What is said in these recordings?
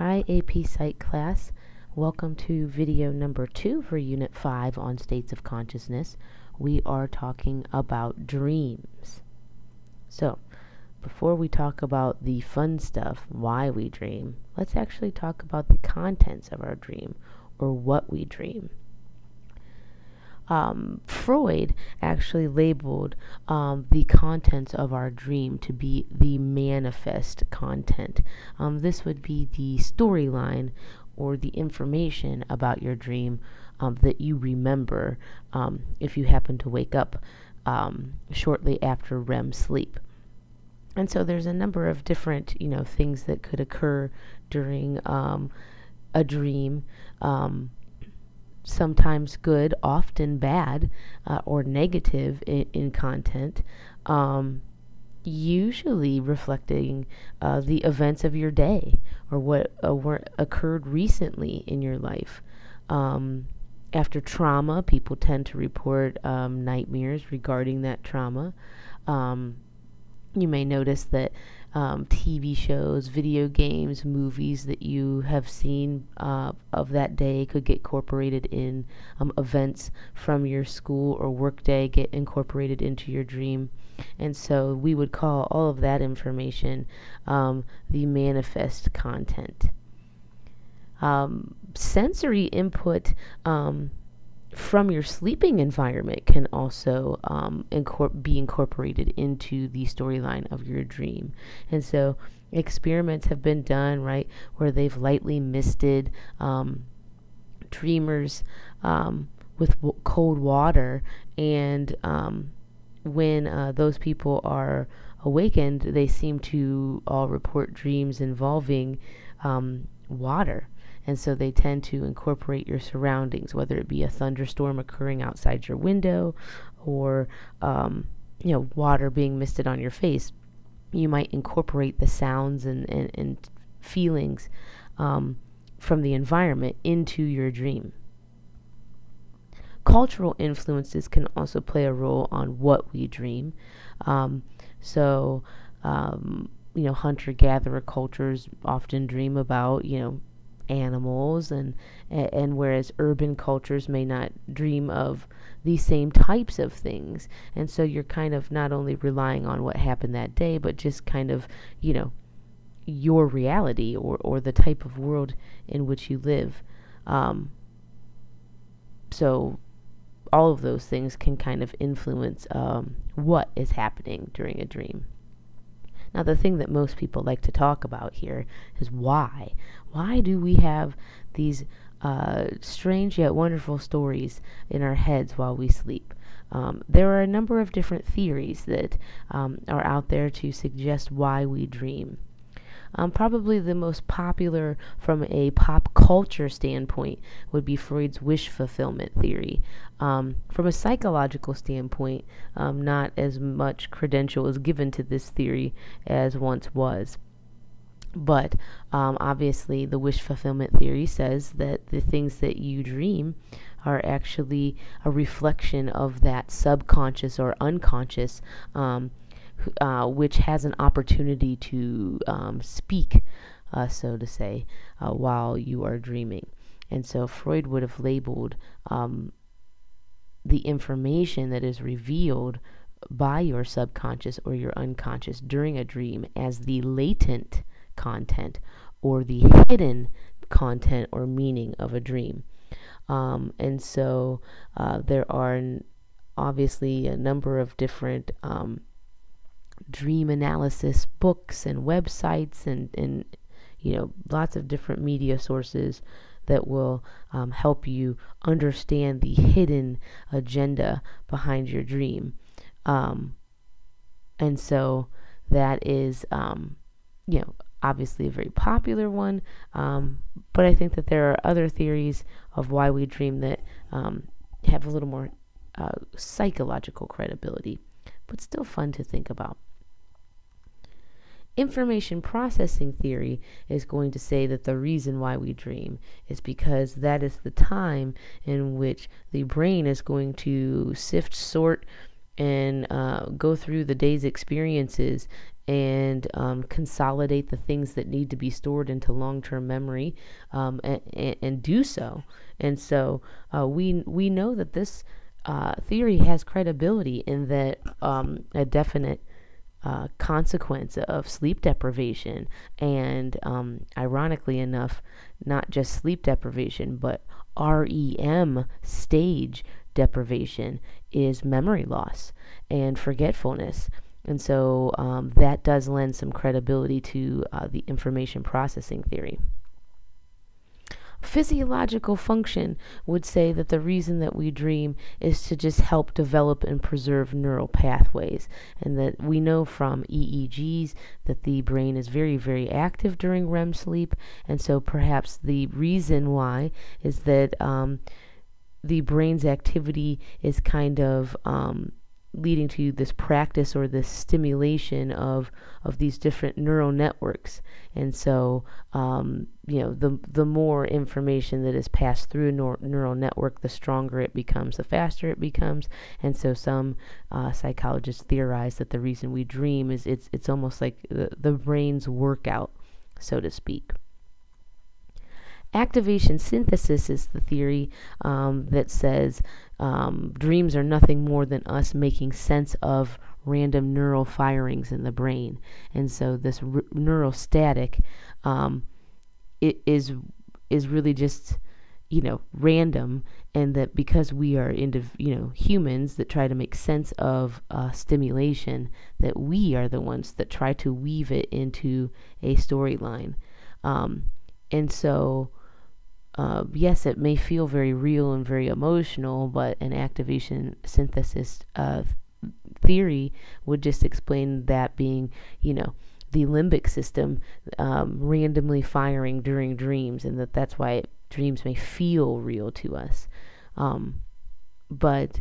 Hi AP Psych class. Welcome to video number 2 for Unit 5 on states of consciousness. We are talking about dreams. So, before we talk about the fun stuff, why we dream, let's actually talk about the contents of our dream, or what we dream. Freud actually labeled the contents of our dream to be the manifest content. This would be the storyline or the information about your dream that you remember if you happen to wake up shortly after REM sleep. And so there's a number of different, things that could occur during a dream. Sometimes good, often bad, or negative in content, usually reflecting the events of your day or what occurred recently in your life. After trauma, people tend to report nightmares regarding that trauma. You may notice that TV shows, video games, movies that you have seen of that day could get incorporated in events from your school or work day, get incorporated into your dream. And so we would call all of that information the manifest content. Sensory input from your sleeping environment can also be incorporated into the storyline of your dream. And so experiments have been done, right, where they've lightly misted dreamers with cold water, and when those people are awakened, they seem to all report dreams involving water. And so they tend to incorporate your surroundings, whether it be a thunderstorm occurring outside your window or, water being misted on your face. You might incorporate the sounds and feelings from the environment into your dream. Cultural influences can also play a role on what we dream. Hunter-gatherer cultures often dream about, animals, and whereas urban cultures may not dream of the same types of things. And so you're kind of not only relying on what happened that day, but just kind of, your reality or the type of world in which you live. So all of those things can kind of influence what is happening during a dream. Now, the thing that most people like to talk about here is why. Why do we have these strange yet wonderful stories in our heads while we sleep? There are a number of different theories that are out there to suggest why we dream. Probably the most popular from a pop culture standpoint would be Freud's wish fulfillment theory. From a psychological standpoint, not as much credential is given to this theory as once was. But obviously, the wish fulfillment theory says that the things that you dream are actually a reflection of that subconscious or unconscious, which has an opportunity to speak, so to say, while you are dreaming. And so Freud would have labeled the information that is revealed by your subconscious or your unconscious during a dream as the latent content or the hidden content or meaning of a dream. And so there are obviously a number of different dream analysis books and websites and lots of different media sources that will help you understand the hidden agenda behind your dream. And so that is obviously a very popular one, but I think that there are other theories of why we dream that have a little more psychological credibility, but still fun to think about. Information processing theory is going to say that the reason why we dream is because that is the time in which the brain is going to sift, sort, and go through the day's experiences and consolidate the things that need to be stored into long-term memory, and do so. And so we know that this theory has credibility in that a definite consequence of sleep deprivation, and ironically enough, not just sleep deprivation, but REM stage deprivation is memory loss and forgetfulness. And so that does lend some credibility to the information processing theory. Physiological function would say that the reason that we dream is to just help develop and preserve neural pathways, and that we know from EEGs that the brain is very, very active during REM sleep. And so perhaps the reason why is that the brain's activity is kind of leading to this practice or this stimulation of these different neural networks. And so the more information that is passed through a neural network, the stronger it becomes, the faster it becomes. And so some psychologists theorize that the reason we dream is it's almost like the brain's workout, so to speak. Activation synthesis is the theory that says dreams are nothing more than us making sense of random neural firings in the brain. And so this neural static it is really just random, and that because we are humans that try to make sense of stimulation, that we are the ones that try to weave it into a storyline. And so yes, it may feel very real and very emotional, but an activation synthesis theory would just explain that being, the limbic system randomly firing during dreams, and that's why dreams may feel real to us. But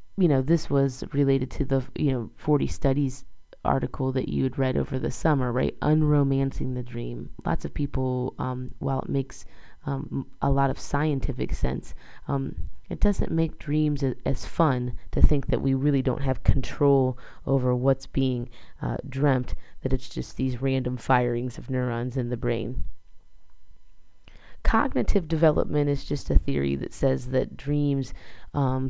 this was related to the 40 studies article that you had read over the summer, right? Unromancing the dream. Lots of people, while it makes a lot of scientific sense, it doesn't make dreams as fun to think that we really don't have control over what's being dreamt, that it's just these random firings of neurons in the brain. Cognitive development is just a theory that says that dreams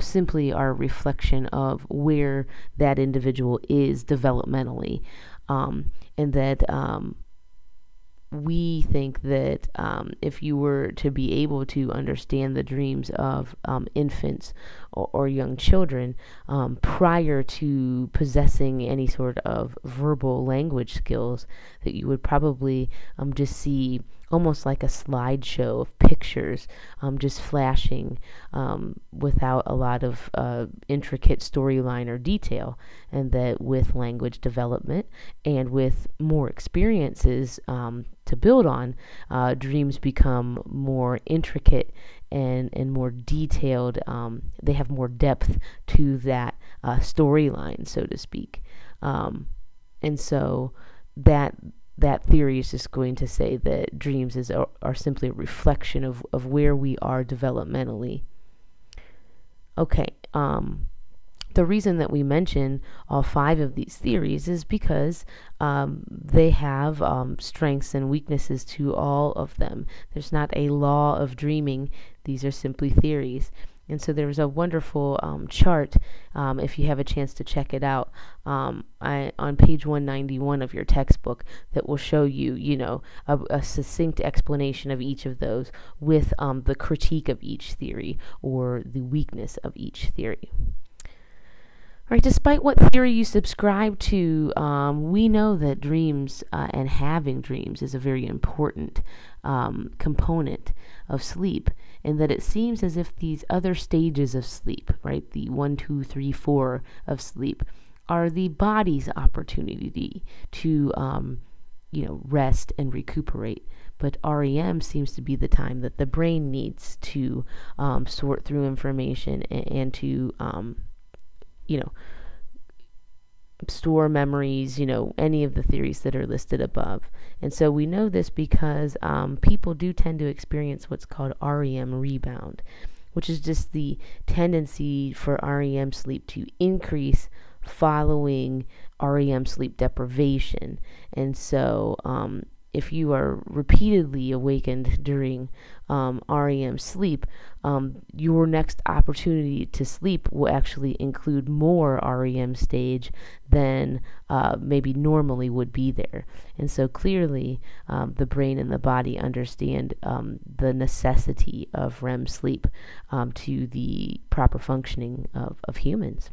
simply are a reflection of where that individual is developmentally, and that we think that if you were to be able to understand the dreams of infants or young children prior to possessing any sort of verbal language skills, that you would probably just see almost like a slideshow of pictures just flashing without a lot of intricate storyline or detail. And that with language development and with more experiences to build on, dreams become more intricate and more detailed. They have more depth to that storyline, so to speak. And so that theory is just going to say that dreams are simply a reflection of where we are developmentally. Okay, the reason that we mention all 5 of these theories is because they have strengths and weaknesses to all of them. There's not a law of dreaming. These are simply theories. And so there's a wonderful chart, if you have a chance to check it out, on page 191 of your textbook, that will show you, a succinct explanation of each of those with the critique of each theory or the weakness of each theory. All right, despite what theory you subscribe to, we know that dreams and having dreams is a very important component of sleep, and that it seems as if these other stages of sleep, right, the 1, 2, 3, 4 of sleep, are the body's opportunity to, rest and recuperate. But REM seems to be the time that the brain needs to sort through information and to store memories, any of the theories that are listed above. And so we know this because people do tend to experience what's called REM rebound, which is just the tendency for REM sleep to increase following REM sleep deprivation. And so, if you are repeatedly awakened during REM sleep, your next opportunity to sleep will actually include more REM stage than maybe normally would be there. And so clearly, the brain and the body understand the necessity of REM sleep to the proper functioning of humans.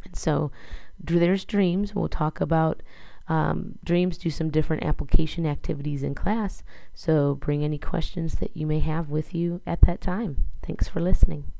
And so there's dreams. We'll talk about dreams, do some different application activities in class. So bring any questions that you may have with you at that time. Thanks for listening.